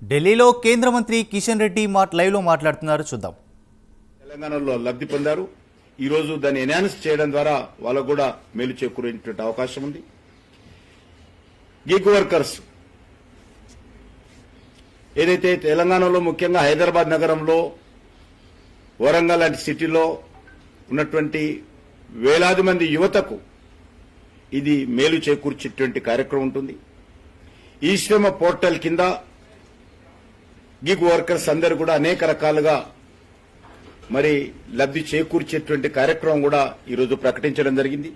ఢిల్లీలో కేంద్ర మంత్రి కిషన్ రెడ్డి లైవ్లో మాట్లాడుతున్నారు, చూద్దాం. తెలంగాణలో లబ్ధి పొందారు. ఈ రోజు దాన్ని ఎన్హాన్స్ చేయడం ద్వారా వాళ్ళకు కూడా మేలు చేకూరేటువంటి అవకాశం ఉంది. గిగ్ వర్కర్స్ ఏదైతే తెలంగాణలో ముఖ్యంగా హైదరాబాద్ నగరంలో, వరంగల్ లాంటి సిటీలో ఉన్నటువంటి వేలాది మంది యువతకు ఇది మేలు చేకూర్చేటువంటి కార్యక్రమం ఉంటుంది. ఈ శ్రమ పోర్టల్ కింద గిగ్ వర్కర్స్ అందరూ కూడా అనేక రకాలుగా మరి లబ్ధి చేకూర్చేటువంటి కార్యక్రమం కూడా ఈరోజు ప్రకటించడం జరిగింది.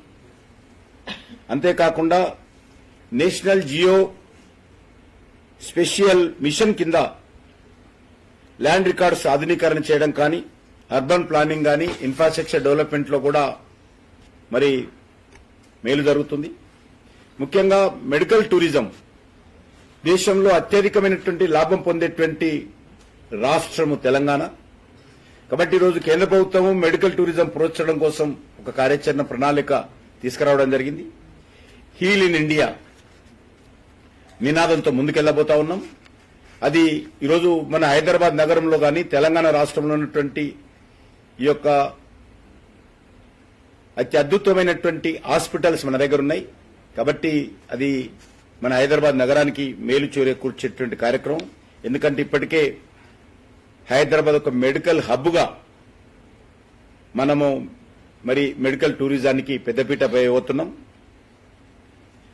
అంతేకాకుండా నేషనల్ జియో స్పెషల్ మిషన్ కింద ల్యాండ్ రికార్డ్స్ ఆధునీకరణ చేయడం కానీ, అర్బన్ ప్లానింగ్ కానీ, ఇన్ఫ్రాస్ట్రక్చర్ డెవలప్మెంట్ లో కూడా మరి మేలు జరుగుతుంది. ముఖ్యంగా మెడికల్ టూరిజం దేశంలో అత్యధికమైనటువంటి లాభం పొందేటువంటి రాష్ట్రము తెలంగాణ. కాబట్టి ఈరోజు కేంద్ర ప్రభుత్వం మెడికల్ టూరిజం ప్రోత్సహించడం కోసం ఒక కార్యాచరణ ప్రణాళిక తీసుకురావడం జరిగింది. హీల్ ఇన్ ఇండియా నినాదంతో ముందుకెళ్లబోతా ఉన్నాం. అది ఈరోజు మన హైదరాబాద్ నగరంలో కానీ, తెలంగాణ రాష్ట్రంలో ఉన్నటువంటి ఈ యొక్క అత్యద్భుతమైనటువంటి హాస్పిటల్స్ మన దగ్గర ఉన్నాయి. కాబట్టి అది మన హైదరాబాద్ నగరానికి మేలు చేకూర్చేటువంటి కార్యక్రమం. ఎందుకంటే ఇప్పటికే హైదరాబాద్ ఒక మెడికల్ హబ్ గా మనము మరి మెడికల్ టూరిజానికి పెద్దపీట వేయబోతున్నాం.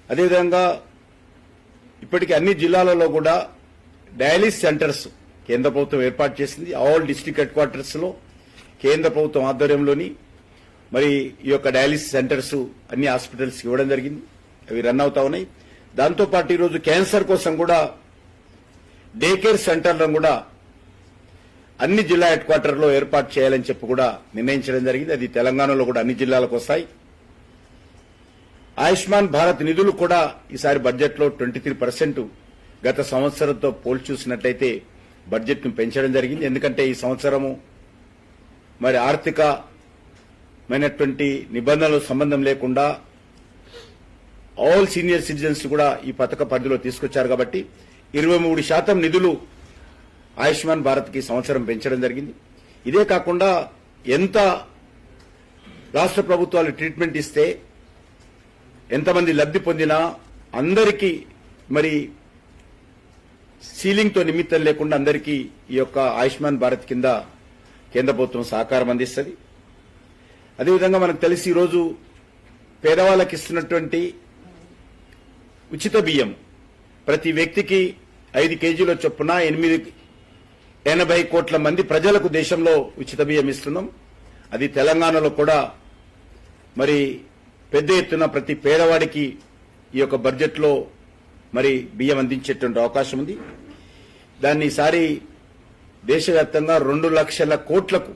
అదేవిధంగా ఇప్పటికే అన్ని జిల్లాలలో కూడా డయాలిసిస్ సెంటర్స్ కేంద్ర ప్రభుత్వం ఏర్పాటు చేసింది. ఆల్ డిస్టిక్ హెడ్ క్వార్టర్స్ లో కేంద్ర ప్రభుత్వం ఆధ్వర్యంలోని మరి ఈ యొక్క డయాలిసిస్ సెంటర్స్ అన్ని హాస్పిటల్స్ ఇవ్వడం జరిగింది. అవి రన్ అవుతా ఉన్నాయి. దాంతోపాటు ఈరోజు క్యాన్సర్ కోసం కూడా డే కేర్ సెంటర్లను కూడా అన్ని జిల్లా హెడ్ క్వార్టర్ లో ఏర్పాటు చేయాలని చెప్పి కూడా నిర్ణయించడం జరిగింది. అది తెలంగాణలో కూడా అన్ని జిల్లాలకు వస్తాయి. ఆయుష్మాన్ భారత్ నిధులు కూడా ఈసారి బడ్జెట్ లో 23% గత సంవత్సరంతో పోల్చి చూసినట్లయితే బడ్జెట్ ను పెంచడం జరిగింది. ఎందుకంటే ఈ సంవత్సరము మరి ఆర్థికమైనటువంటి నిబంధనలు సంబంధం లేకుండా ఆల్ సీనియర్ సిటిజన్స్ కూడా ఈ పథక పరిధిలో తీసుకొచ్చారు. కాబట్టి 23% నిధులు ఆయుష్మాన్ భారత్ కి సంవత్సరం పెంచడం జరిగింది. ఇదే కాకుండా ఎంత రాష్ట్ర ప్రభుత్వాలు ట్రీట్మెంట్ ఇస్తే ఎంతమంది లబ్ధి పొందినా అందరికీ మరి సీలింగ్ తో నిమిత్తం లేకుండా అందరికీ ఈ యొక్క ఆయుష్మాన్ భారత్ కింద కేంద్ర ప్రభుత్వం సహకారం అందిస్తుంది. అదేవిధంగా మనకు తెలిసి ఈరోజు పేదవాళ్ళకి ఇస్తున్నటువంటి ఉచిత బియ్యం ప్రతి వ్యక్తికి 5 కేజీల చొప్పున 80 కోట్ల మంది ప్రజలకు దేశంలో ఉచిత బియ్యం ఇస్తున్నాం. అది తెలంగాణలో కూడా మరి పెద్ద ఎత్తున ప్రతి పేదవాడికి ఈ యొక్క బడ్జెట్ లో మరి బియ్యం అందించేటువంటి అవకాశం ఉంది. దాన్ని ఈసారి దేశవ్యాప్తంగా 2 లక్షల కోట్లకు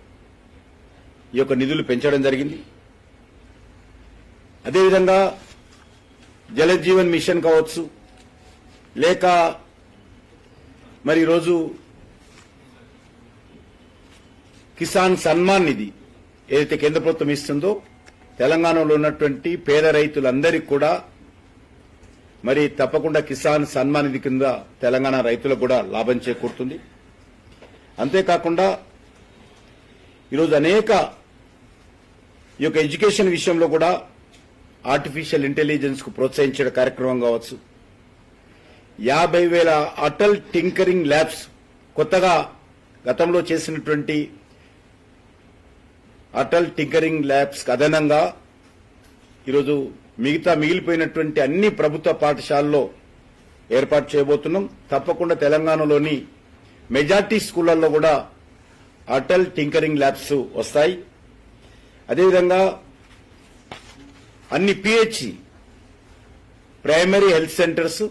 ఈ యొక్క నిధులు పెంచడం జరిగింది. అదేవిధంగా జల జీవన్ మిషన్ కావచ్చు, లేక మరి ఈరోజు కిసాన్ సన్మాన్ నిధి ఏదైతే కేంద్ర ప్రభుత్వం ఇస్తుందో తెలంగాణలో ఉన్నటువంటి పేద రైతులందరికీ కూడా మరి తప్పకుండా కిసాన్ సన్మాన్ నిధి కింద తెలంగాణ రైతులకు కూడా లాభం చేకూరుతుంది. అంతేకాకుండా ఈరోజు అనేక ఈ యొక్క ఎడ్యుకేషన్ విషయంలో కూడా ఆర్టిఫిషియల్ ఇంటెలిజెన్స్ కు ప్రోత్సహించే కార్యక్రమం కావచ్చు, 50,000 అటల్ టింకరింగ్ ల్యాబ్స్ కొత్తగా గతంలో చేసినటువంటి అటల్ టింకరింగ్ ల్యాబ్స్ అదనంగా ఈరోజు మిగిలిపోయినటువంటి అన్ని ప్రభుత్వ పాఠశాలల్లో ఏర్పాటు చేయబోతున్నాం. తప్పకుండా తెలంగాణలోని మెజార్టీ స్కూళ్లలో కూడా అటల్ టింకరింగ్ ల్యాబ్స్ వస్తాయి. అదేవిధంగా అన్ని పిహెచ్సి ప్రైమరీ హెల్త్ సెంటర్స్